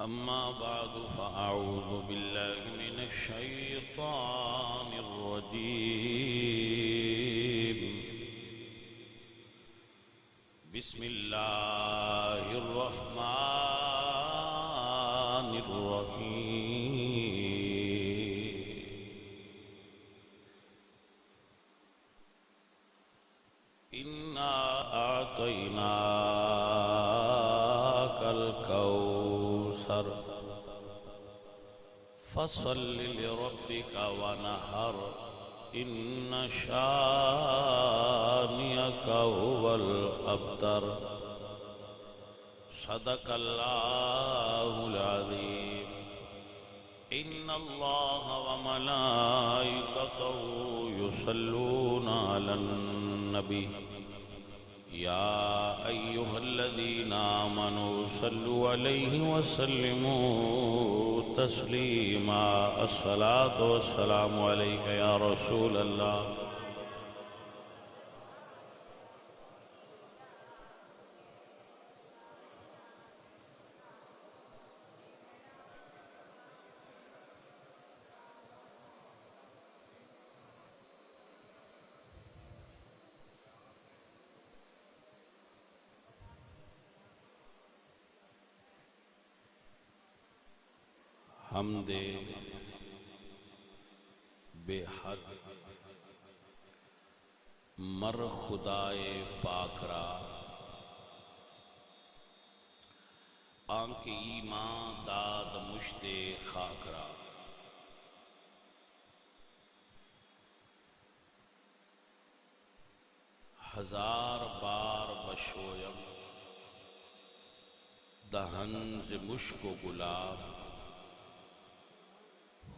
أما بعد فأعوذ بالله من الشيطان الرجيم بسم الله الرحمن الرحيم إنا أعطيناك الكوثر فصل لربك ونحر إن شانئك هو الأبتر صدق الله العظيم إن الله وملائكته يصلون على النبي يا أيها الذين آمنوا صلوا عليه وسلموا تسليما الصلاة والسلام عليك يا رسول الله حمد بے حد مر خدائے پاک را آنکھ ایمان داد مشت خاک را ہزار بار بشویم دہن ز مشک و گلاب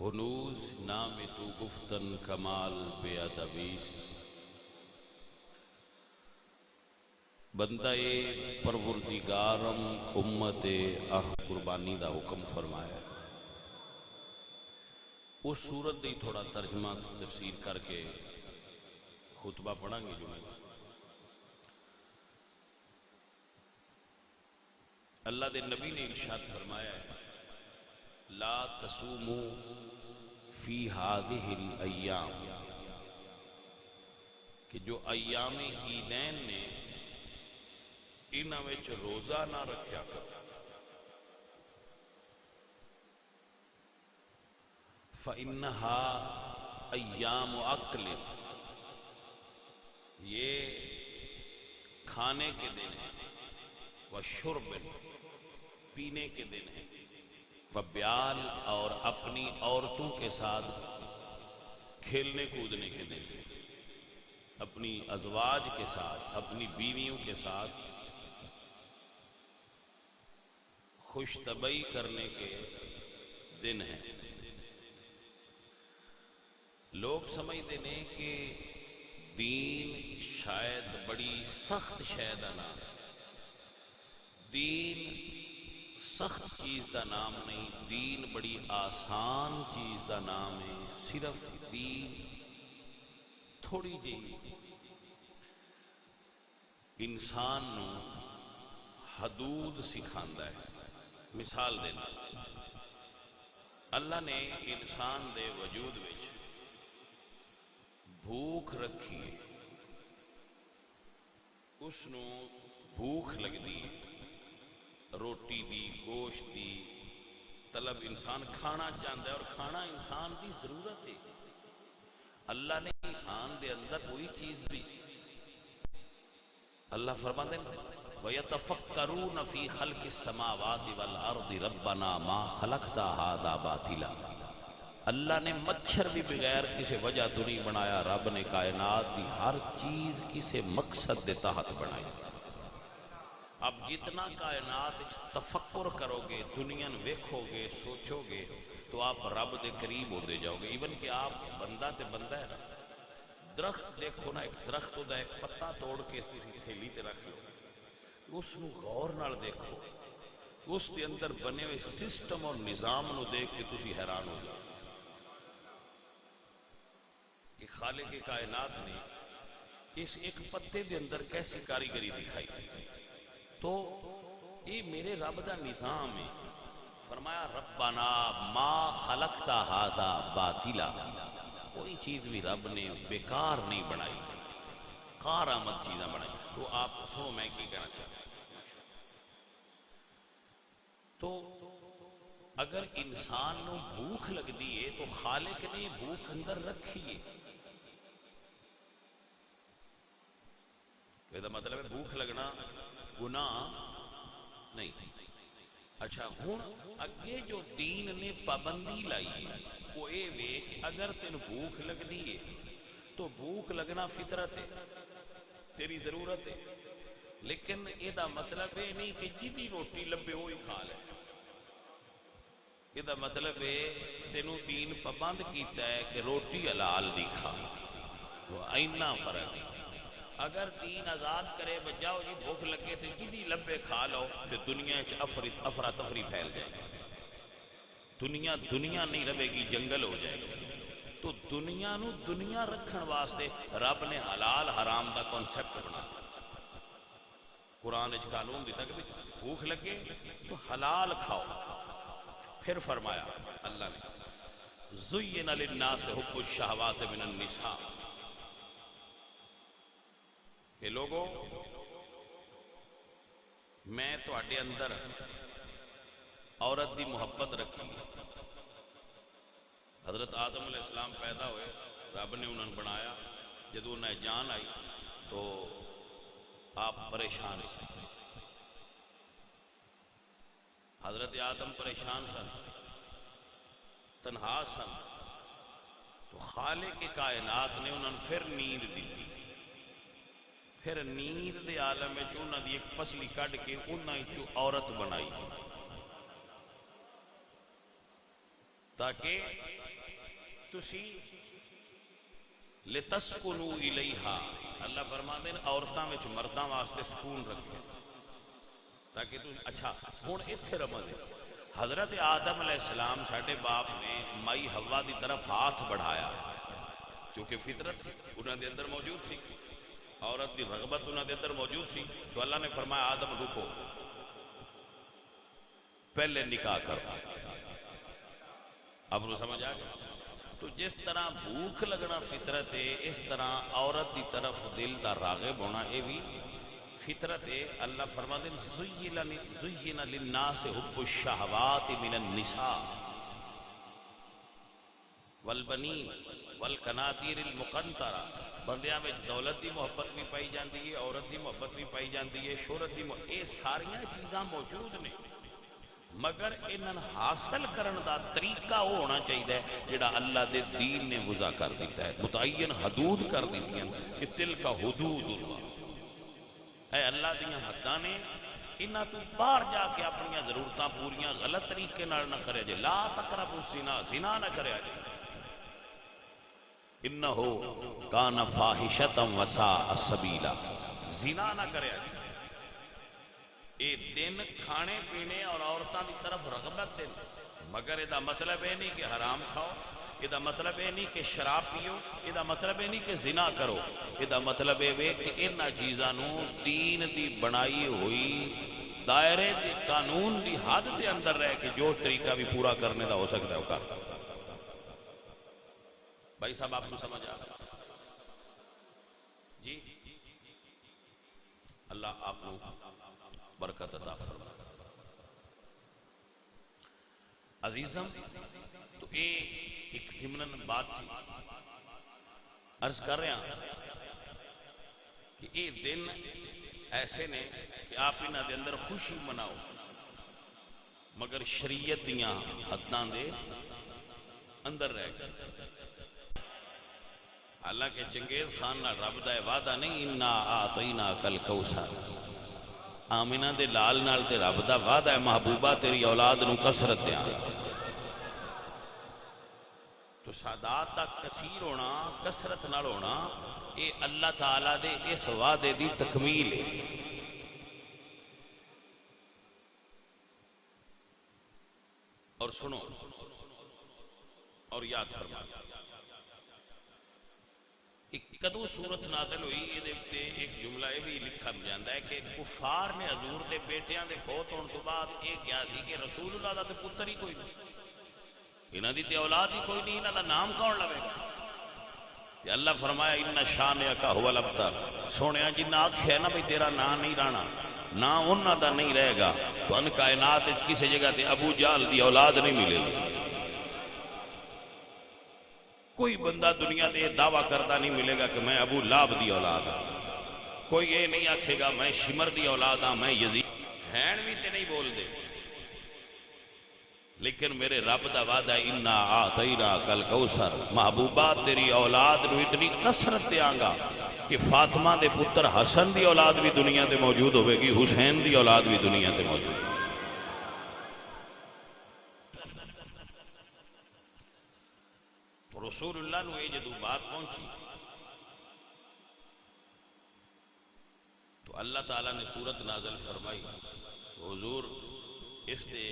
ہنوز نام تو گفتن کمال بے ادبیست بندہ پروردگارم امت قربانی دا حکم فرمایا اس صورت دی تھوڑا ترجمہ تفسیر کر کے خطبہ پڑھیں گے جو میں اللہ دے نبی نے ارشاد فرمایا ہے لا تصوموا فی هذه الایام کہ جو ایام عیدین نے انہاں وچ روزہ نہ رکھیا کرو فإنها ایام اکل یہ کھانے کے دن ہیں وشرب پینے کے دن ہیں وبیال اور اپنی عورتوں کے ساتھ کھیلنے کودنے کے دن اپنی ازواج کے ساتھ اپنی بیویوں کے ساتھ خوش طبعی کرنے کے دن ہیں لوگ سمجھتے ہیں کہ دین شاید بڑی سخت شاید نام دین سخت چیز دا نام نہیں دین بڑی آسان چیز دا نام ہے صرف دین تھوڑی جی انسان نو حدود سکھاندا ہے مثال دینا اللہ نے انسان دے وجود وچ بھوک رکھی ہے اس نو بھوک لگدی ہے روٹی دی گوشت دی طلب انسان کھانا چاہتا ہے اور کھانا انسان دی ضرورت ہے اللہ نے انسان دے اندر کوئی چیز بھی اللہ فرماتے ہیں وَيَتَفَكَّرُونَ فِي خَلْقِ السَّمَاوَاتِ وَالْأَرْضِ رَبَّنَا مَا خَلَقْتَ هَذَا بَاطِلًا اللہ نے مچھر بھی بغیر کسی وجہ تو نہیں بنایا رب نے کائنات دی ہر چیز کسی مقصد دے تحت بنائی اب جتنا کائنات تفکر کرو گے دنیا ویکھو گے سوچو گے تو آپ رب دے قریب ہوتے جاؤ گے ایون کہ آپ بندہ تے بندہ ہے نا درخت دیکھو نا ایک درخت ہوتا ہے ایک پتا توڑ کے کسی تھیلی تے رکھ لو اس نو غور نال دیکھو اس دے اندر بنے ہوئے سسٹم اور نظام نو دیکھ کے تسی حیران ہو جاؤ کہ خالق کائنات نے اس ایک پتے دے اندر کیسی کاریگری دکھائی تو یہ میرے رب دا نظام ہے فرمایا ربنا ما خلقت ھذا باطلا، کوئی چیز بھی رب نے بیکار نہیں بنائی، کارآمد چیزاں بنائی۔ تو آپ سنو میں کی کہنا چاہتا ہوں، تو اگر انسان نو بھوک لگ دی ہے تو خالق نے بھوک اندر رکھی ہے، یہ مطلب ہے بھوک لگنا گناہ نہیں۔ اچھا ہوں اگے جو دین نے پابندی لائی ہے وہ اے وے کہ اگر تین بھوک لگ دی ہے تو بھوک لگنا فطرت ہے، تیری ضرورت ہے، لیکن یہ دا مطلب ہے نہیں کہ جدی روٹی لبے وہی کھا لے۔ یہ دا مطلب ہے تینوں دین پابند کیتا ہے کہ روٹی حلال دی کھا، وہ اینا فرق ہے۔ اگر دین آزاد کرے بجاؤ جی بھوک لگے تو جدی لبے کھا لو تو دنیا افراتفری پھیل جائے، دنیا نہیں رہے گی، جنگل ہو جائے گی۔ تو دنیا نو دنیا رکھن واسطے رب نے حلال حرام دا کنسپٹ بنا، قرآن اچھ قانون دیتا کہ بھوک لگے تو حلال کھاؤ۔ پھر فرمایا اللہ نے زین للناس حب الشہوات من النساء، کہ لوگوں میں تواڈے اندر عورت دی محبت رکھی۔ حضرت آدم علیہ السلام پیدا ہوئے، رب نے انہوں نے بنایا، جدو انہیں جان آئی تو آپ پریشان سے، حضرت آدم پریشان سن، تنہا سن، تو خالق کائنات نے انہوں نے پھر نیند دیتی، پھر نیند دے عالم میں انہوں نے ایک پسلی کڈ کے انہوں نے عورت بنائی تاکہ تسی لتسکنوا الیہا، اللہ فرماتے ہیں عورتاں وچ مرداں واسطے سکون رکھے تاکہ تم اچھا۔ ہن ایتھے رمز ہے، حضرت آدم علیہ السلام ساڈے باپ نے مائی حوا دی طرف ہاتھ بڑھایا چونکہ فطرت سی انہاں دے اندر موجود سی، عورت دی رغبت انہاں دے اندر موجود سی، تو اللہ نے فرمایا آدم رکو، پہلے نکاح کرو۔ اب نو سمجھ آ گیا؟ تو جس طرح بھوک لگنا فطرت ہے، اس طرح عورت دی طرف دل دا راغب ہونا یہ بھی فطرت ہے۔ اللہ فرماتے ہیں زین للناس حب الشہوات من النساء والبنین والقناطیر المقنطرہ، بندیاں میں دولت دی محبت بھی پائی جاندی ہے، عورت دی محبت بھی پائی جاندی ہے، شہرت دی محبت، یہ ساریاں چیزاں موجود نے، مگر انہاں حاصل کرن دا طریقہ وہ ہونا چاہیے جڑا اللہ دے دین نے وضع کر دیتا ہے، متعین حدود کر دیتی ہیں کہ تلک حدود اللہ، اے اللہ دیاں حداں نے، انہاں تو باہر جا کے اپنی ضرورتاں پوریاں غلط طریقے نہ کرے جے، لا تقربوا الزنا، زنا نہ کرے جے، انہو کان فاحشۃ وساء سبیلا، زنا نہ کرے جے۔ اے دن کھانے پینے اور عورتاں دی طرف رغبت دن، مگر یہ مطلب ہے نہیں کہ حرام کھاؤ، یہ مطلب ہے نہیں کہ شراب پیو، یہ مطلب ہے نہیں کہ زنا کرو، یہ مطلب ہے کہ انہاں چیزاں نو دین دی بنائی ہوئی دائرے دی قانون دی حد دے اندر رہ کے جو طریقہ بھی پورا کرنے دا ہو سکتا ہے وہ کر۔ بھائی صاحب آپ کو سمجھ آ جی؟ اللہ آپ کو برکت عطا فرمائے۔ عزیزم تو اے ایک ضمناً بات سی عرض کر رہے ہیں کہ اے دن ایسے نے کہ آپ انہاں دے اندر خوشی مناؤ، مگر شریعت دیاں حداں دے اندر رہ گئے۔ حالانکہ چنگیز خان نہ رب دا وعدہ نہیں انا اعطیناک الکوثر، آمینہ دے لال نال تے رب دا وعدہ ہے محبوبہ تیری اولاد نو کثرت دیاں، تو سادات دا کثیر ہونا کثرت نال ہونا اے اللہ تعالیٰ دے اس وعدے دی تکمیل ہے۔ اور سنو اور یاد فرما، کدو صورت نازل ہوئی یہ ایک جملہ یہ بھی لکھا جاتا ہے کہ کفار نے حضور دے بیٹیاں دے فوت ہونے تو بعد یہ کیا سی کہ رسول اللہ دا تے پتر ہی کوئی نہیں، انہاں دی تے اولاد ہی کوئی نہیں، انہاں دا نام کون لوے گا؟ کہ اللہ فرمایا ان شانئک ھو الابتر، سونے جنہ آکھیا نا بھئی تیرا نام نہیں رہنا، نام انہاں دا نہیں رہے گا، تو ان کائنات وچ کسی جگہ تے ابو جہل دی اولاد نہیں ملے گی، کوئی بندہ دنیا تے دعویٰ کردہ نہیں ملے گا کہ میں ابو لہب دی اولاد ہوں، کوئی یہ نہیں آکھے گا میں شمر دی اولاد ہوں، میں یزید ہین بھی تے نہیں بول دے، لیکن میرے رب دا وعدہ انا اعطیناک الکوثر، محبوبہ تیری اولاد نو اتنی کثرت دیاں گا کہ فاطمہ دے پتر حسن دی اولاد بھی دنیا تے موجود ہوئے گی، حسین دی اولاد بھی دنیا تے موجود ہوئے گی۔ رسول اللہ نو یہ جدو بات پہنچی تو اللہ تعالیٰ نے سورت نازل فرمائی، حضور اس تے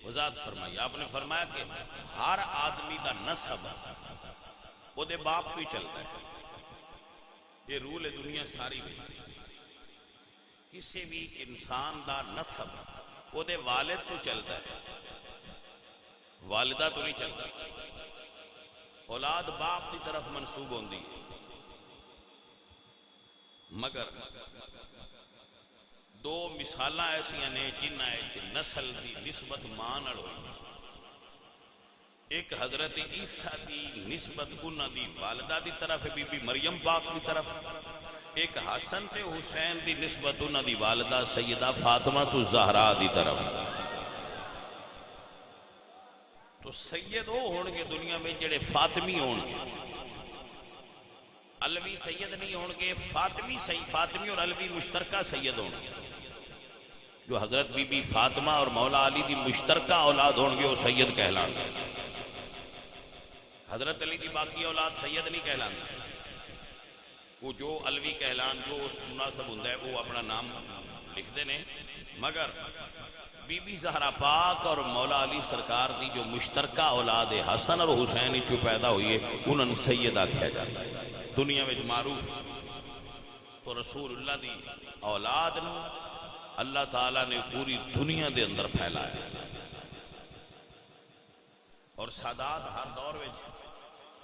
وضاحت فرمائی، آپ نے فرمایا کہ ہر آدمی دا نسب وہ دے باپ کو ہی چلتا ہے، یہ رول دنیا ساری میں، کسی بھی انسان دا نسب وہ دے والد تو چلتا ہے، والدہ تو نہیں چلتا، اولاد باپ کی طرف منسوب ہوندی مگر دو مثالہ ایسیاں نے جنہاں نسل دی نسبت ماں نال ہوئی، ایک حضرت عیسیٰ دی نسبت انہاں دی والدہ دی طرف بی بی مریم پاک دی طرف، ایک حسن تے حسین دی نسبت انہاں دی والدہ سیدہ فاطمہ الزہرا دی طرف۔ تو سید وہ ہون گے دنیا میں جڑے فاطمی ہون گے، علوی سید نہیں ہون گے، فاطمی اور علوی مشترکہ سید ہون گے، جو حضرت بی بی فاطمہ اور مولا علی دی مشترکہ اولاد ہون گے وہ سید کہلان گے، حضرت علی دی باقی اولاد سید نہیں کہلان گے، وہ جو علوی کہلان جو اس مناسب ہوں ہے وہ اپنا نام لکھ دینے، مگر بی بی زہرا پاک اور مولا علی سرکار دی جو مشترکہ اولاد حسن اور حسین چو پیدا ہوئی ہے انہوں سیدہ کہا جاتا ہے دنیا میں معروف۔ تو رسول اللہ دی اولاد نے اللہ تعالیٰ نے پوری دنیا دے اندر پھیلایا، اور سادات ہر دور میں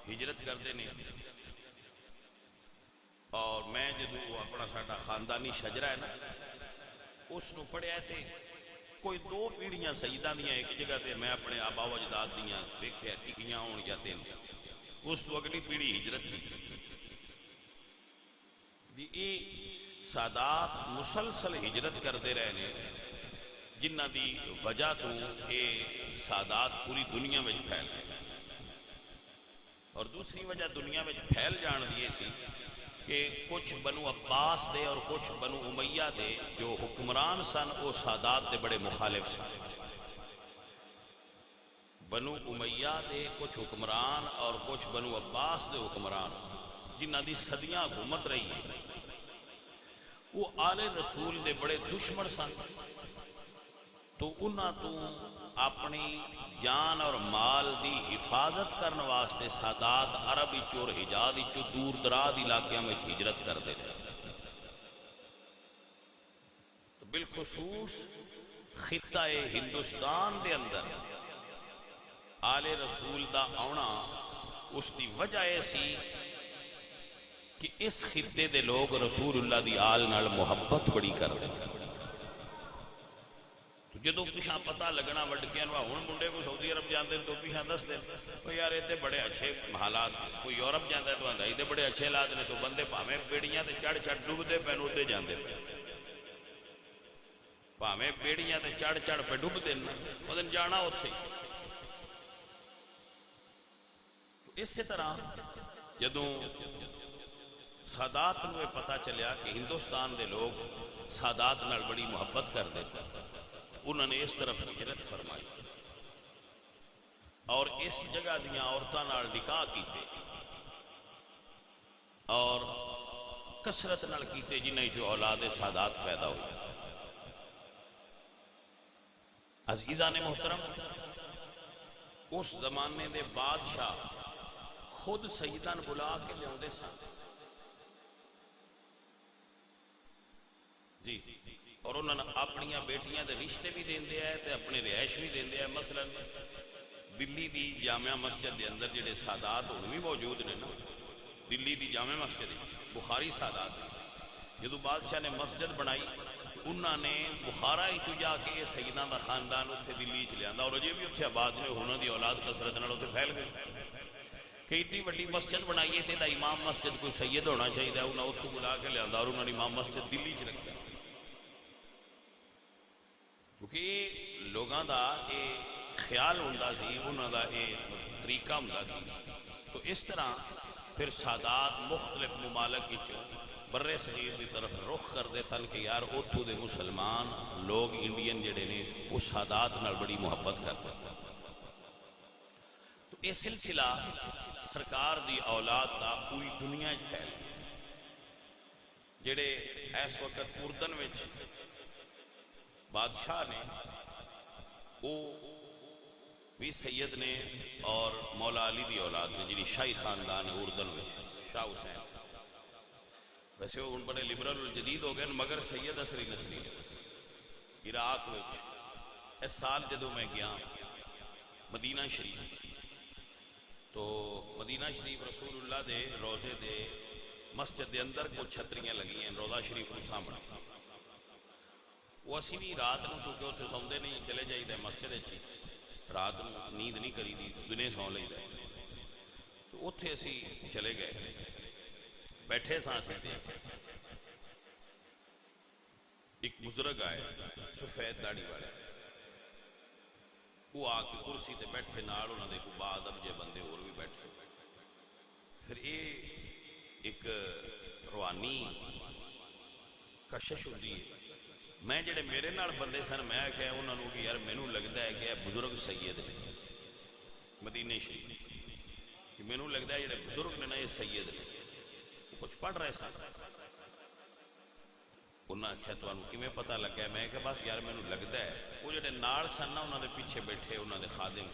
ہجرت کرتے ہیں، اور میں جدو اپنا ساڈا خاندانی شجرہ ہے نا اس نو پڑھیا تھے، کوئی دو پیڑیاں سیدہ دیاں ایک جگہ تے میں اپنے آبا و اجداد دیاں دیکھیا ٹکیاں ہون جاتے ہیں، اس تو اگلی پیڑی ہجرت کی دی، اے سادات مسلسل ہجرت کرتے رہنے جنہ دی وجہ تو اے سادات پوری دنیا میں پھیل گئے، اور دوسری وجہ دنیا میں پھیل جان دیے سی کہ کچھ بنو عباس دے اور کچھ بنو امیہ دے جو حکمران سن وہ سادات دے بڑے مخالف سن، بنو امیہ دے کچھ حکمران اور کچھ بنو عباس دے حکمران جنہ دی صدیاں حکومت رہی ہے وہ آل رسول دے بڑے دشمن سن، تو انہاں تو اپنی جان اور مال دی حفاظت کرنے واسطے سادات عرب اور حجاز دور دراز علاقوں میں ہجرت کرتے رہے، بالخصوص خطہ ہندوستان دے اندر آل رسول دا آنا اس دی وجہ ایسی کہ اس خطے دے لوگ رسول اللہ دی آل نال محبت بڑی کرتے ہیں، جدو پیچھا پتہ لگنا وڈکیاں نو ہن منڈے کو سعودی عرب جاندے تو پیچھا دس دے کوئی یار ایتھے بڑے اچھے حالات، کوئی یورپ جاندا ہے تو آندا ایتھے بڑے اچھے حالات نے، تو بندے بھاویں بیڑیاں تے چڑھ چڑھ ڈوبدے پے نو تے جاندے پے، بھاویں بیڑیاں تے چڑھ چڑھ پہ ڈوبدے نا اودن جانا اوتھے۔ اسی طرح جدوں سادات نو پتہ چلیا کہ ہندوستان دے لوگ سادات نال بڑی محبت کر دیتے، انہوں نے اس طرف ہجرت فرمائی اور اس جگہ دیاں عورتاں نال نکاح کیتے اور کثرت نال کیتے جنہیں جو اولاد سادات پیدا ہوئی۔ عزیزان محترم، اس زمانے دے بادشاہ خود سیدان بلا کے لے آتے سن، جی اور انہوں نے اپنی بیٹیاں دے رشتے بھی دیندے ہیں تے اپنے رہائش بھی دیندے ہیں. مثلا دلی دی جامعہ مسجد دے اندر جڑے سادات ہون بھی موجود نے نا, دلی دی جامع مسجد بخاری سادات جدو بادشاہ نے مسجد بنائی انہوں نے بخارا ہی جا کے سیداں دا خاندان اتنے دلی چ لیا اور اجے بھی اتنے آباد نے انہوں دی اولاد کثرت نال اتنے پھیل گئی کہ اتنی وڈی مسجد بنائی ہے تے امام مسجد کوئی سید ہونا چاہیے, انہیں اتوں بلا کے لیا اور انہوں نے امام مسجد دلی چ رکھی کیونکہ لوگاں دا یہ خیال ہوندا سی, انہوں دا یہ طریقہ ہوندا سی. تو اس طرح پھر سادات مختلف ممالک بر صغیر کی طرف رخ کرتے سن کہ یار اتوں دے مسلمان لوگ انڈین جڑے نے وہ سادات نال بڑی محبت کرتے. تو یہ سلسلہ سرکار دی اولاد دا پوری دنیا پھیل جڑے اس وقت اردن وچ بادشاہ نے وہ بھی سید نے اور مولا علی دی اولاد نے جی شاہی خاندان ہے اردن میں شاہ حسین. ویسے وہ بڑے لبرل اور جدید ہو گئے مگر سید اصلی نسلی عراق میں. اس سال جدو میں گیا مدینہ شریف تو مدینہ شریف رسول اللہ دے روزے دے مسجد دے اندر کچھ چھتریاں لگی ہیں روزہ شریف کو سامنے. وہ اسی بھی رات نو چونکہ اتنے سوندے نہیں چلے جائیے مسجد اچھی رات نیند نہیں کری دی دنے سو لئی دا. تو اتنے اسی چلے گئے بیٹھے ساں تے ایک بزرگ آئے سفید داڑھی والے, وہ آ کے کرسی تے بیٹھے نال انہوں نے کوئی بعد اب جے بندے اور بھی بیٹھے. پھر یہ ایک روحانی کشش ہوتی ہے. میں جڑے میرے نال بندے سن میں کہا انہوں نے کہ یار مینوں لگتا ہے کہ بزرگ سید نے مدینے شریف کہ مینوں لگتا ہے جڑے بزرگ نے نا یہ سید نے کچھ پڑھ رہے سن. انہوں نے آخیا تمہیں کیویں پتہ لگا؟ میں کہ بس یار مینوں لگتا ہے. وہ جڑے نال سن نا انہوں نے پیچھے بیٹھے انہوں نے خادم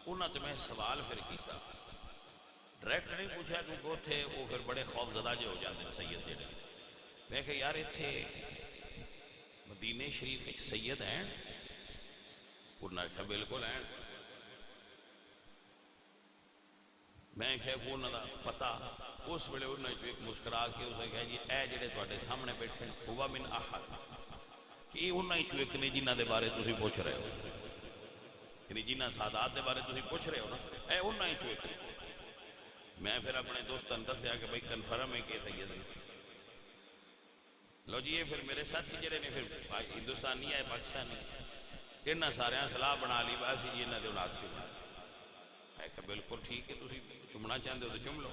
انہوں نے میں سوال پھر کیتا ڈائریکٹ نہیں پوچھا کیونکہ اتنے وہ پھر بڑے خوف زدہ جے ہو جاتے ہیں سید جڑے. میں کہ یار اتنے مدینے شریف ایک سید ہیں؟ انہوں نے آخیا بالکل ہیں. میں کہ انہوں نے پتا اس ویلے انہوں نے ایک مسکرا کے اسے کہا جی اے جڑے تواڈے سامنے بیٹھے ہوا من احد کہ انہوں نے ایک نے جنہ دے بارے تسی پوچھ رہے ہو, یعنی جنہ سادات دے بارے تسی پوچھ رہے ہو نا اے انہوں نے ایک. میں پھر اپنے دوست اندر سے آ کے بھائی کنفرم ہے کہ سید نے. لو جی یہ پھر میرے ساتھی جڑے نے پھر ہندوستانی آئے پاکستانی انہاں سارے صلاح بنا لی بس جی انہاں دے اولاد سے میں کہ بالکل ٹھیک ہے تسی چومنا چاہتے ہو تو چوم لو.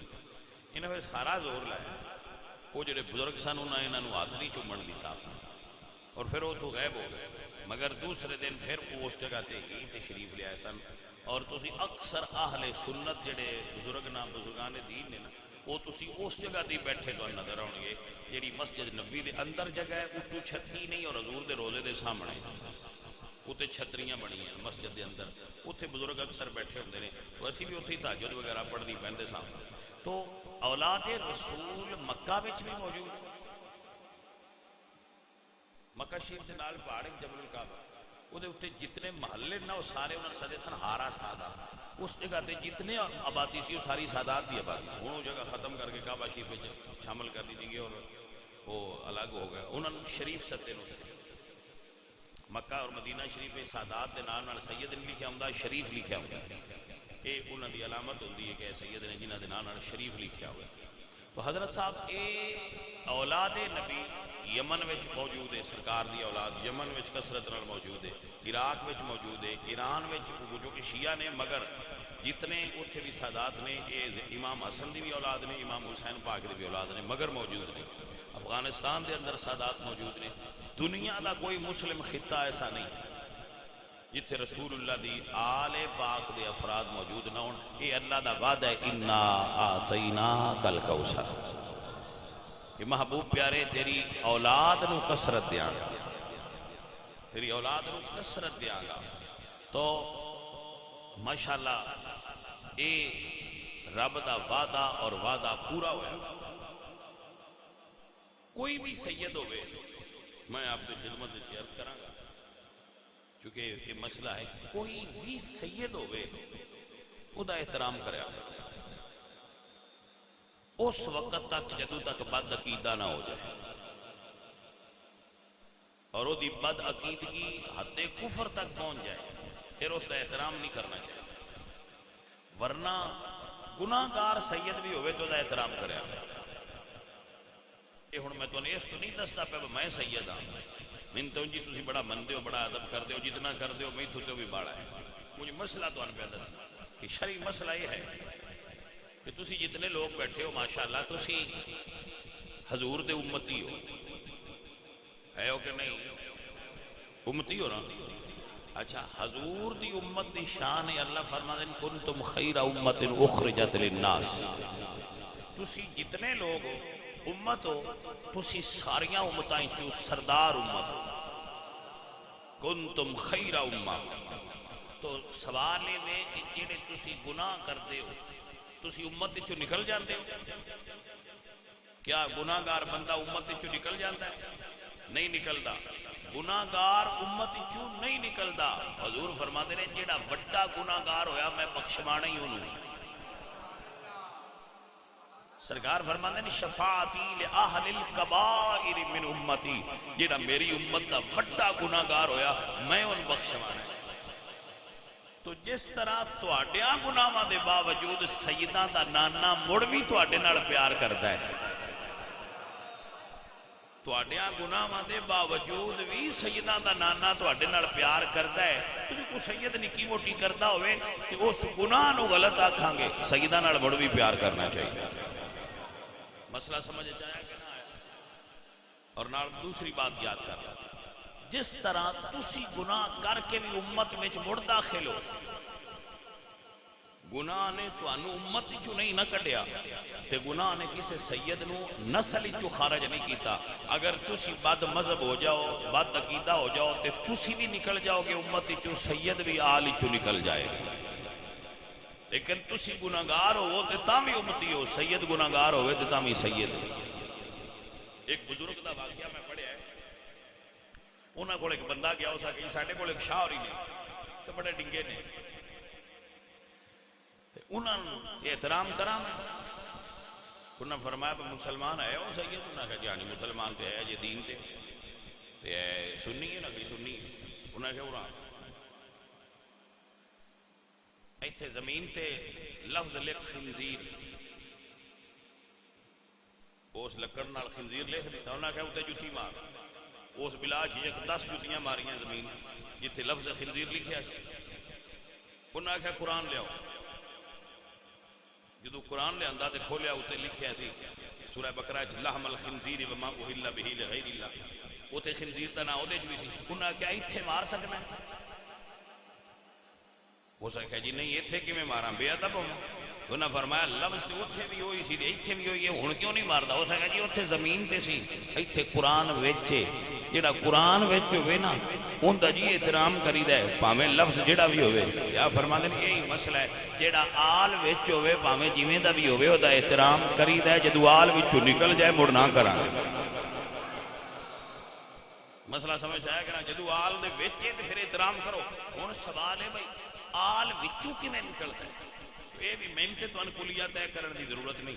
انہیں پھر سارا زور لایا. وہ جڑے بزرگ سن انہوں نے ہاتھ نہیں چومن دیتا اور پھر وہ تو غائب ہو گئے. مگر دوسرے دن پھر وہ اس جگہ تے ہی تشریف لے آئے سن. اور تسی اکثر اہل سنت جڑے بزرگ نام بزرگان دین نے نا وہ تسی اس جگہ تے بیٹھے تو نظر آؤ گے جیڑی مسجد نبی دے اندر جگہ ہے اتو چھتری نہیں اور حضور دے روزے دے سامنے اتنے چھتریاں بنی ہیں مسجد دے اندر. اتنے بزرگ اکثر بیٹھے ہوتے ہیں تو اسی بھی اتنے تہجد وغیرہ پڑھنی پہنتے سامنے. تو اولاد رسول مکہ وچ بھی موجود, مکہ شریف کے نال پہاڑ جبل الکعبہ وہ جتنے محلے نا وہ سارے انہوں نے سدے سن ہارا سادہ. اس جگہ تے جتنے آبادی سی وہ ساری سادات کی آبادی. ہوں وہ جگہ ختم کر کے کعبہ شریف شامل کر دی گئی اور وہ الگ ہو گئے. انہوں نے شریف سدے نو مکہ اور مدینہ شریف سادات کے نام سید نے لکھا ہوں شریف لکھا ہوں. یہ انہوں کی علامت ہوتی ہے کہ سید نے جنہ کے نام شریف لکھا ہوا. تو حضرت صاحب یہ اولاد نبی یمن وچ موجود ہے. سرکار دی اولاد یمن وچ کثرت نال موجود ہے, عراق وچ موجود ہے, ایران وچ جو کہ شیعہ نے مگر جتنے اتنے بھی سادات نے یہ امام حسن دی بھی اولاد نے امام حسین پاک دی بھی اولاد نے مگر موجود نے. افغانستان دے اندر سادات موجود نے. دنیا دا کوئی مسلم خطہ ایسا نہیں جتھے رسول اللہ دی آل پاک دے افراد موجود نہ ہون. یہ اللہ دا وعدہ ہے انا آتیناک الکوثر کہ محبوب پیارے تیری اولاد نو کثرت دیاں گا, تیری اولاد نو کثرت دیاں گا. تو ماشاءاللہ اے رب دا وعدہ اور وعدہ پورا ہوا. کوئی بھی سید ہوئے میں آپ کی خدمت میں عرض کراں گا چونکہ یہ مسئلہ ہے کوئی بھی سید ہوئے ادا احترام کرے اس وقت تک جدوں تک بد عقیدہ نہ ہو جائے اور وہ دی بد عقیدگی حد کفر تک پہنچ جائے پھر اس کا احترام نہیں کرنا چاہیے ورنہ گناہگار سید بھی ہوئے تو دا احترام کرے یہ ہوں میں تو اس تو نہیں دستا پہ میں سید ہاں من تو جی تھی بڑا مندے ہو بڑا ادب کر دے ہو جتنا کر دے ہو میں تو بھی باڑا ہے مجھے مسئلہ تو ان پہ دس کہ شرعی مسئلہ یہ ہے کہ تسی جتنے لوگ بیٹھے ہو ماشاءاللہ تسی حضور دے امتی ہو ہے ہو کہ نہیں امتی ہو نا اچھا حضور دی امت دی شان ہے اللہ فرماتے ہیں کنتم خیر امت اخرجت للناس تسی جتنے لوگ ہو امت ہو تسی ساریاں امتائیں چو سردار امت ہو کنتم خیر امت تو سوال یہ کہ جڑے تسی گناہ کرتے ہو تسی امت چو نکل جاندے ہو کیا گناہگار بندہ امت چو نکل جاتا ہے نہیں نکلدا گناہگار امت چو نہیں نکلدا حضور فرماتے ہیں جڑا بڑا گناہگار ہویا میں بخشوانا ہی انہوں سرکار فرماتے ہیں شفاعتی لأہل الکبائر من امتی جڑا میری امت دا بڑا گناہگار ہویا میں ان بخشوانا ہے تو جس طرح تواڈیاں گناہاں دے باوجود سیداں دا نانا مڑ بھی تواڈے نال پیار کردا ہے تواڈیاں گناہاں دے باوجود بھی سیداں دا نانا تواڈے نال پیار کردا ہے تو جو کوئی سید نکی موٹی کردا ہوئے کہ اس گناہ نو غلط آکھاں گے سیداں نال مڑ بھی پیار کرنا چاہیے مسئلہ سمجھ جائے کہ نہ اور نال دوسری بات یاد کر رہا جس طرح تسی گناہ کر کے بھی امت میں مڑ داخل ہو گناہ نے تو انو امت چو نہیں نہ کٹیا تے گناہ نے کسے سید نو نسل چو خارج نہیں کیتا اگر تسی بد مذہب ہو جاؤ بد عقیدہ ہو جاؤ تے تسی بھی نکل جاؤ گے امت چو سید بھی آل چو نکل جائے گا لیکن تسی گناہگار ہو تے تامی امتی ہو سید گناہگار ہوئے تے تامی سید ایک بزرگ دا واقعہ میں پڑھیا ہے انہاں کو ایک بندہ گیا ہو سکے ساڑھے کو ایک شاہ ہو رہی نے تو بڑے ڈنگے نے انہاں احترام کرام انہاں فرمایا کہ مسلمان ہے وہ سید انہاں کہا جانی مسلمان تے ہے یہ دین تے سنی ہے نا کہ سنی انہاں کہا انہاں ایتھے زمین تے لفظ لکھ خنزیر اس لکڑ نال خنزیر لکھ دیتا انہاں کہا اتے جتی مار اس بلا جی 10 جتیاں ماریاں زمین جتھے لفظ خنزیر لکھیا سی انہاں کہا قرآن لے آؤ جدو قرآن لے اندہ تے کھولیا اتے لکھیا سی سورہ بقرہ لحم الخنزیر وما اہل بہ لغیر اللہ اتے خنزیر تا نہ او دے بھی سی انہاں کہا ایتھے مار سکنا ہو سکتا جی نہیں ایتھے کی میں ماراں بے ادب ہوں انہاں فرمایا لفظ تے اوتھے بھی ہوئی سی ایتھے بھی ہوئی ہے ہن کیوں نہیں ماردا ہو سکتا جی اوتھے زمین تے سی ایتھے قرآن وچ جڑا قرآن وچ ہوے نا اوندا جی احترام کریدا ہے بھاویں لفظ جڑا بھی ہوے یا فرماندے نے یہی مسئلہ ہے جڑا آل وچ ہوے بھاویں جویں دا بھی ہوے اوندا احترام کریدا ہے جدوں آل وچوں نکل جائے مڑ نہ کراں مسئلہ سمجھ آیا کہ نا جدوں آل دے وچ تے پھر احترام کرو ہن سوال ہے بھائی آل وچوں کیویں نکلدا ہے یہ بھی محنت تو ان کلیہ طے کرنے کی ضرورت نہیں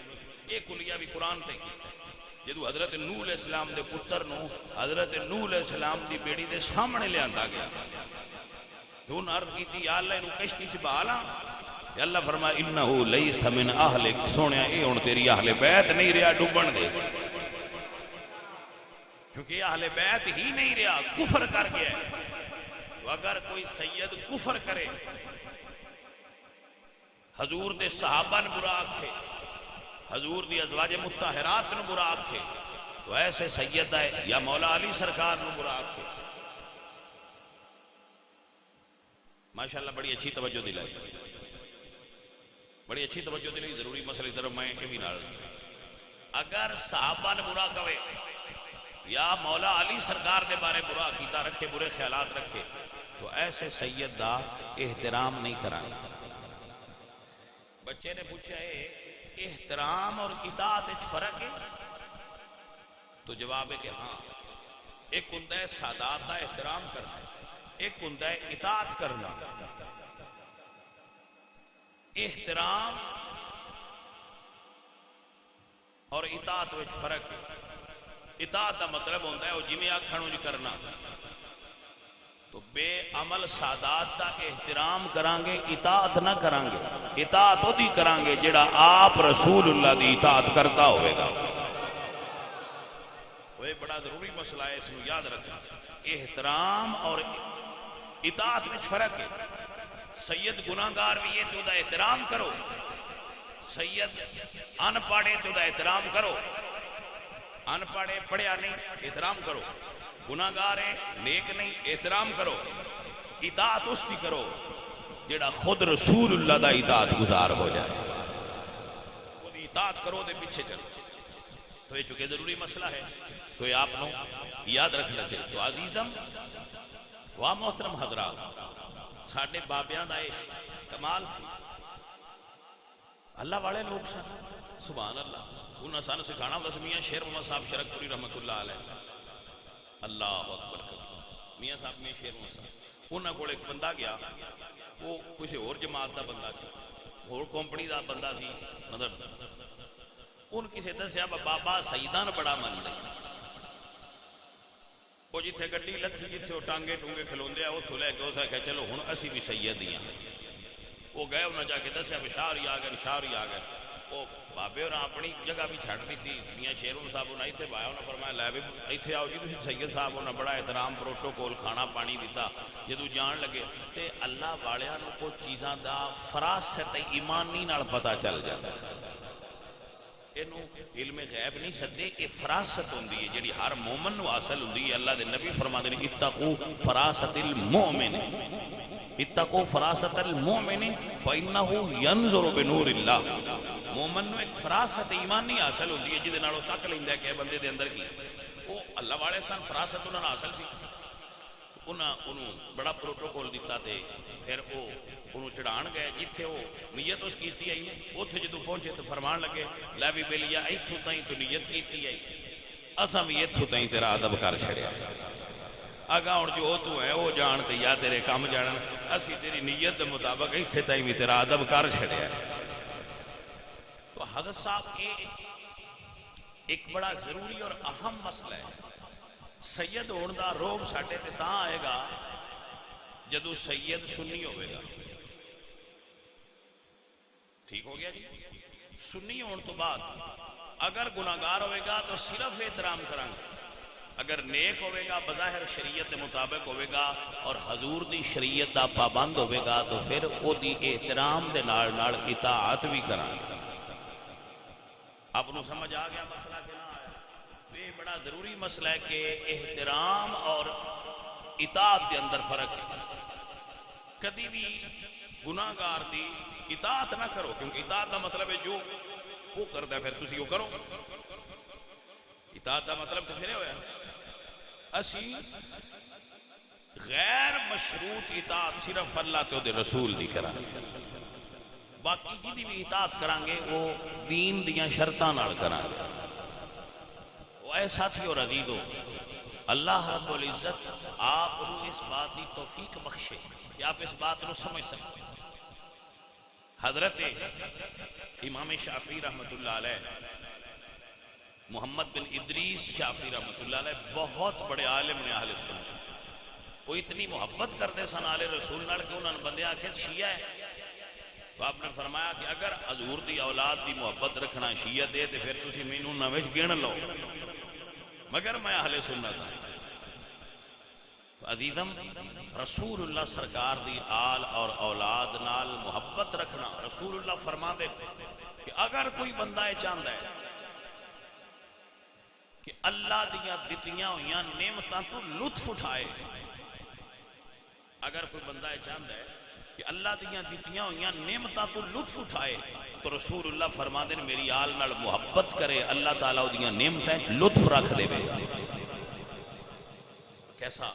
یہ کلیہ بھی قرآن طے کیتا ہے جدو حضرت نوح علیہ السلام دے پتر نو حضرت نوح علیہ السلام دی بیڑی دے سامنے لے آندا گیا تو انہوں عرض کی تھی یا اللہ انہوں کشتی سے بحالا یا اللہ فرمایا انہو لیس من اہلک سونیا اے ہن تیری اہل بیت نہیں رہا ڈوبن دے کیونکہ اہل بیت ہی نہیں رہا کفر کر گیا ہے تو اگر کوئی سید کفر کرے حضور دے صحابہ نے برا آکھے حضور دی ازواج مطہرات نے برا آکھے تو ایسے سید ہے یا مولا علی سرکار نے برا آکھے ماشاءاللہ بڑی اچھی توجہ دلائی بڑی اچھی توجہ دلائی ضروری مسئلہ طرف میں کبھی نہ رہا اگر صحابہ نے برا کہے یا مولا علی سرکار دے بارے برا عقیدہ رکھے برے خیالات رکھے تو ایسے سید دا احترام نہیں کرائیں بچے نے پوچھا ہے احترام اور اطاعت فرق ہے تو جواب ہے کہ ہاں ایک ہوندا ہے سادات کا احترام کرنا، ایک ہوندا ہے اطاعت کرنا۔ احترام اور اطاعت وچ فرق ہے۔ اطاعت کا مطلب ہوتا ہے وہ جویں آکھن انج کرنا، تو بے عمل سادات کا احترام کران گے، اطاعت نہ کران گے۔ اطاعت وہی کران گے جڑا آپ رسول اللہ دی اطاعت کرتا ہوئے گا۔ وہ بڑا ضروری مسئلہ ہے، اس کو یاد رکھنا۔ احترام اور اطاعت میں فرق ہے۔ سید گناہگار بھی ہے تو دا احترام کرو، سید ان پڑھے تو دا احترام کرو، ان پڑھے پڑھیا نہیں احترام کرو، گناہگار ہے نیک نہیں احترام کرو۔ اطاعت اس کی کرو جڑا خود رسول اللہ دا اطاعت گزار ہو جائے، وہ اطاعت کرو دے پیچھے چلو۔ تو یہ چونکہ ضروری مسئلہ ہے تو یہ آپ کو یاد رکھنا چاہیے۔ تو عزیزم واہ محترم حضرات، ساڑھے بابیاں دا کمال سی، اللہ والے لوگ سن، سبحان اللہ۔ انہاں سانو سکھانا ہوتا میاں شیر محمد صاحب شرک پوری رحمت اللہ علیہ، اللہ اکبر کبیر، میاں صاحب میاں شیر محمد صاحب، انہاں کو ایک بندہ گیا، وہ کسی اور جماعت دا بندہ سی، اور کمپنی دا بندہ سی، مطلب ان کسی دسیا بابا سیدان بڑا من لے، وہ جتھے گڈی لتھی جتھے وہ ٹانگے ٹونگے کھلوندے ہیں اتھوں لے کے اس آکھیا چلو ہن اسی بھی سید ہی ہیں۔ وہ گئے انہاں جا کے دسیا بشار ہی آ گئے، بشار ہی آ گئے۔ وہ بابے اور اپنی جگہ بھی چھڑ دی تھی، میاں شیرون صاحب انہیں ایتھے پایا، انہیں فرمایا لے بھی ایتھے آؤ جی تسی سید صاحب، انہیں بڑا احترام پروٹوکول کھانا پانی دیتا۔ جدو جان لگے تے اللہ والیاں نوں کو چیزاں دا فراست ایمانی نال پتہ چل جاتا ہے۔ اینو علم غیب نہیں سدے، یہ فراست ہوندی ہے جڑی ہر مومن نو حاصل ہوندی ہے۔ اللہ دے نبی فرماندے نے اتقوا فراست المؤمن، اتقوا فراست المؤمن فإنه ينظر بنور اللہ۔ مومن نو ایک فراست ایمانی حاصل ہوندی ہے جدے نال او تک لیندا ہے کہ بندے دے اندر کی، وہ اللہ والے سن فراست انہاں حاصل سی۔ انہوں بڑا پروٹوکول دیتا تے پھر وہ انہوں چڑھان گئے جتھے وہ نیت اس کیتی آئی، اتھے جدو پہنچے تو فرمان لگے لے بھی بلیا ایتھوں تائیں تو نیت کیتی آئی، اساں بھی ایتھوں تائیں تیرا ادب کر چھڑیا، اگاں ہن جو تو ہے وہ جان تے یا تیرے کام جانن، اسی تیری نیت دے مطابق ایتھے تائیں بھی تیرا ادب کر چھڑیا۔ تو حضرت صاحب ایک بڑا ضروری اور اہم مسئلہ ہے۔ سید ہون دا روب ساڈے تے تاں آئے گا جدو سید سنی ہوئے گا، ٹھیک ہو گیا جی۔ سنی ہون تو بعد اگر گناہگار ہوئے گا تو صرف احترام کریں گے، اگر نیک ہوئے گا بظاہر شریعت کے مطابق ہوئے گا اور حضور دی شریعت دا پابند ہوئے گا تو پھر او دی احترام دے نال نال اطاعت بھی کریں گے۔ آپ کو سمجھ آ گیا مسئلہ کہ نہ آیا؟ یہ بڑا ضروری مسئلہ ہے کہ احترام اور اطاعت دے اندر فرق ہے۔ کدی بھی گناہگار دی اطاعت نہ کرو، کیونکہ اطاعت کا مطلب ہے جو وہ کرتا ہے پھر تسی وہ کرو۔ اطاعت کا مطلب تو پھر ہویا اسی غیر مشروط اطاعت صرف اللہ تے دے رسول دی کران گے، باقی جدی بھی اطاعت کران گے وہ دین دیاں شرطاں نال کران گے۔ وہ اے ساتھی اور عزیزو، اللہ رب العزت آپ کو اس بات کی توفیق بخشے کہ آپ اس بات کو سمجھ سکتے ہیں۔ حضرت امام شافعی رحمت اللہ علیہ، محمد بن ادریس شافعی رحمت اللہ علیہ بہت بڑے عالم نے اہل سنت، وہ اتنی محبت کرتے سن آل رسول نال کہ انہوں نے بندے آخر شیعہ ہے، تو آپ نے فرمایا کہ اگر حضور دی اولاد دی محبت رکھنا شیعہ دے تو پھر تسی مینوں نہ وچ گن لو، مگر میں اہل سنت ہوں۔ عزیزم رسول اللہ سرکار دی آل اور اولاد نال محبت رکھنا، رسول اللہ فرما دے کہ اگر کوئی بندہ یہ چاہتا ہے کہ اللہ دیاں دتیاں ہویاں نعمتاں تو لطف اٹھائے، اگر کوئی بندہ یہ چاہتا ہے کہ اللہ دیاں دتیاں ہویاں نعمتاں تو لطف اٹھائے تو رسول اللہ فرما دے میری آل نال محبت کرے، اللہ تعالیٰ دیاں نعمتیں لطف رکھ دے گا۔ کیسا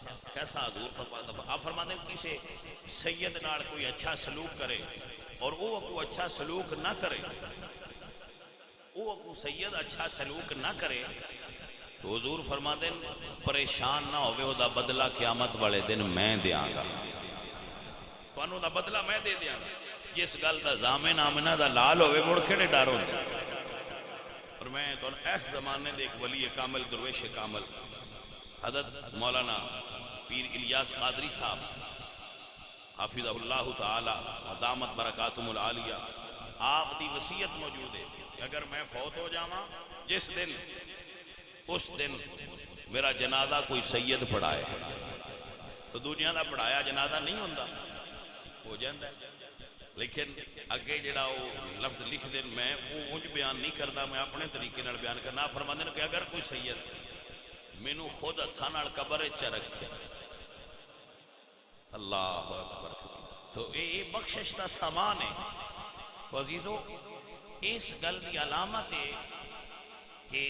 حضور فرماتا ہے، آپ فرماتے ہیں کسی سید نال کوئی اچھا سلوک کرے اور وہ کو اچھا سلوک نہ کرے، وہ کو سید اچھا سلوک نہ کرے تو حضور فرماتے ہیں پریشان نہ ہوئے او دا بدلہ قیامت والے دن میں دیاں گا، تو انہوں دا بدلہ میں دے دیاں گا۔ جس گل دا زامن آمنہ دا لال ہوئے مڑ کھڑے ڈار ہوندے۔ اور میں تو ایس زمانے دے ایک ولی کامل درویش کامل حضرت مولانا پیر الیاس قادری صاحب حافظہ اللہ تعالی دامت برکاتہم العالیہ، آپ دی وصیت موجود ہے کہ اگر میں فوت ہو جاواں جس دن اس دن میرا جنازہ کوئی سید پڑھائے، تو دنیا دا پڑھایا جنازہ نہیں ہوندہ ہو جاندہ ہے، لیکن اگے جڑا وہ لفظ لکھ دیں میں وہ انج بیان نہیں کرتا، میں اپنے طریقے نال بیان کرنا۔ فرماندے نے کہ اگر کوئی سید مینوں خود ہتھاں نال قبر وچ رکھے، اللہ اکبر، تو یہ بخشش دا سامان ہے۔ تو عزیزو اس گل دی علامت ہے کہ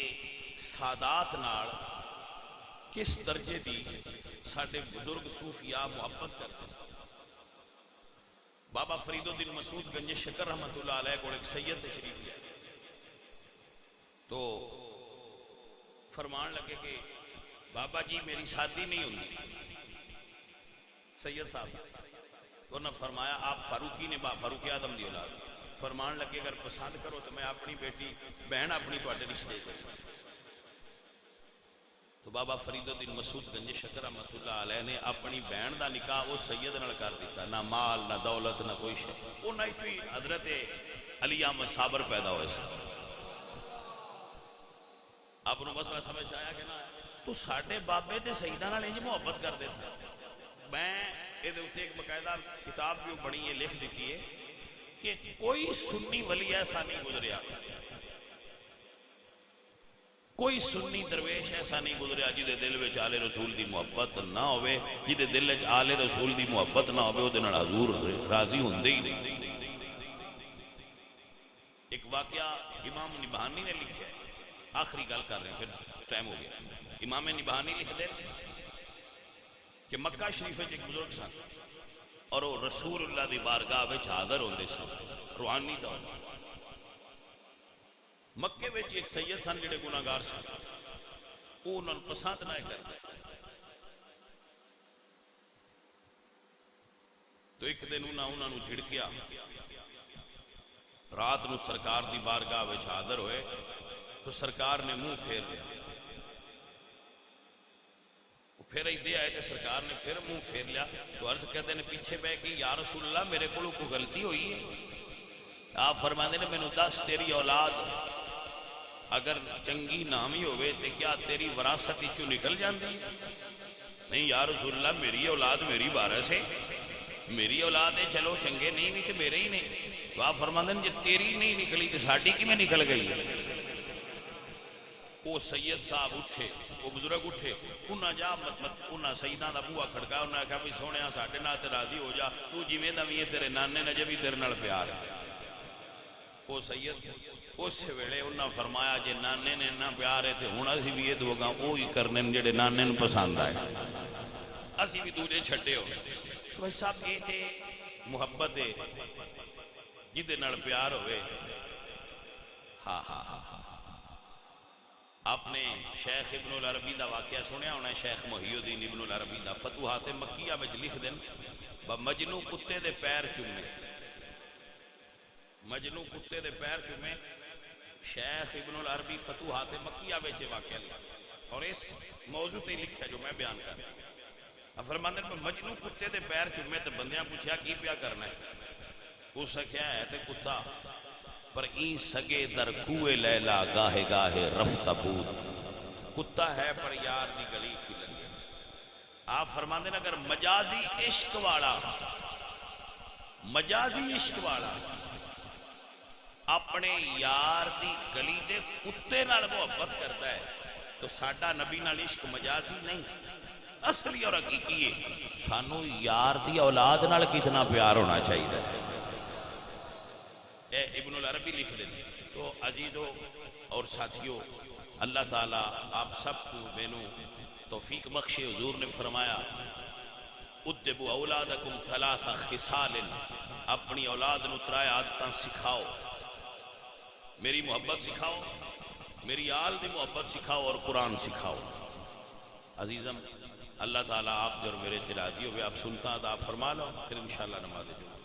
سادات نال کس درجے دی ساڈے بزرگ صوفیاء محبت کرتے ہیں۔ بابا فرید الدین مسعود گنج شکر رحمت اللہ علیہ کو ایک سید تشریف لیا تو فرمان لگے کہ بابا جی میری شادی نہیں ہوئی، سید صاحب تو نے فرمایا آپ فاروقی نے فاروق اعظم دی اولاد، فرمان لگے اگر پسند کرو تو میں اپنی بیٹی بہن اپنی تواڈے رشتے کروں۔ تو بابا فرید الدین مسعود گنج شکر رحمت اللہ علیہ نے اپنی بہن دا نکاح اس سید نال کر دیتا، نہ مال نہ دولت نہ کوئی شے، انہاں وچوں ہی حضرت علی احمد صابر پیدا ہوئے سے۔ آپ نو مسئلہ سمجھ آیا کہ نہ؟ تو ساڈے بابے تے سیداں نال انج محبت کردے سن۔ میں اے دے اوتے ایک باقاعدہ کتاب بھی بڑی ہے لکھ دیتی ہے کہ کوئی سنی ولی ایسا نہیں گزریا، کوئی سنی درویش ایسا نہیں گزریا جی دے دل وچ آل رسول دی محبت نہ ہوئے، جی دے دل وچ آل رسول دی محبت نہ ہوئے، او دے نال حضور راضی ہوندے ہی نہیں۔ ایک واقعہ امام نبہانی نے لکھا ہے، آخری گل کر رہے ہیں پھر ٹائم ہو گیا۔ امام نبہانی لکھ دے کہ مکہ شریف وچ ایک بزرگ سن اور وہ رسول اللہ دی بارگاہ وچ حاضر ہوندے سن روحانی طور۔ مکے وچ ایک سید سن جڑے گناہگار سن، وہ انہوں نے پسند نہ کرتے، تو ایک دن انہوں نے جھڑکیا، رات نو سرکار دی بارگاہ وچ حاضر ہوئے تو سرکار نے منہ پھیر لیا، پھر ہی دے آئے تو سرکار نے پھر منہ پھیر لیا، تو عرض کہتے ہیں پیچھے بہ کہ یا رسول اللہ میرے کو کوئی غلطی ہوئی ہے؟ آپ فرماندے نے مینوں دس تیری اولاد اگر چنگی نامی ہوئے تو کیا تیری وراثت چو نکل جاندی؟ نہیں یا رسول اللہ میری اولاد میری وارث ہے، میری اولاد ہے، چلو چنگے نہیں بھی تو میرے ہی نہیں۔ تو آپ فرماندے نے جب تیری نہیں نکلی تو ساڈی کی میں نکل گئی ہے؟ وہ سید صاحب اٹھے، وہ بزرگ اٹھے، انہاں سیداں دا بوہا کھڑکا، انہاں کہا بھی سونیا ساڈے نال تے راضی ہو جا، تو جویں دا وی تیرے نانے نے بھی تیرے نال پیار ہے۔ وہ سید اس ویلے انہاں فرمایا جے نانے نے نہ پیار ہے تے ہن اسی بھی یہ دوگا وہی کرنے جڑے نانے نوں پسند آئے، اسی بھی دوجے چھٹے ہو۔ تو بھائی صاحب یہ تے محبت ہے جدے نال پیار ہوئے۔ ہاں ہاں ہاں ہاں آپ نے شیخ ابن العربی دا واقعہ سنیا ہونا ہے، شیخ محی الدین ابن العربی دا فتوحات مکیہ وچ لکھ دیں مجنو کتے دے پیر چومے، مجنو کتے دے پیر چومے، شیخ ابن العربی فتوحات مکیہ وچ واقعہ لکھا اور اس موضوع تے لکھا جو میں بیان کر رہا ہوں۔ فرماندے نے مجنو کتے دے پیر چومے تے بندیاں پوچھیا کی پیا کرنا ہے؟ اس کیا ہے تے کتا، پر این سگے در کوئے لیلا گاہے گاہے رفتہ بود، کتا ہے پر یار دی گلی چلن گے۔ آپ فرماندے نے اگر مجازی عشق والا، مجازی عشق والا اپنے یار دی گلی دے کتے نال محبت کرتا ہے تو ساڈا نبی نال عشق مجازی نہیں اصلی اور حقیقی ہے۔ سانو یار دی اولاد نال کتنا پیار ہونا چاہیے۔ اے ابن العربی لکھ دیں۔ تو عزیزو اور ساتھیو، اللہ تعالیٰ آپ سب کو بینو توفیق بخشے۔ حضور نے فرمایا ادبوا اولادکم ثلاث خصال، اپنی اولاد نو ترائے عادتاں سکھاؤ، میری محبت سکھاؤ، میری آل دی محبت سکھاؤ اور قرآن سکھاؤ۔ عزیزم اللہ تعالیٰ آپ جو اور میرے ترادی ہوئے آپ سلطان ادا فرما لو، پھر انشاءاللہ نماز جمعہ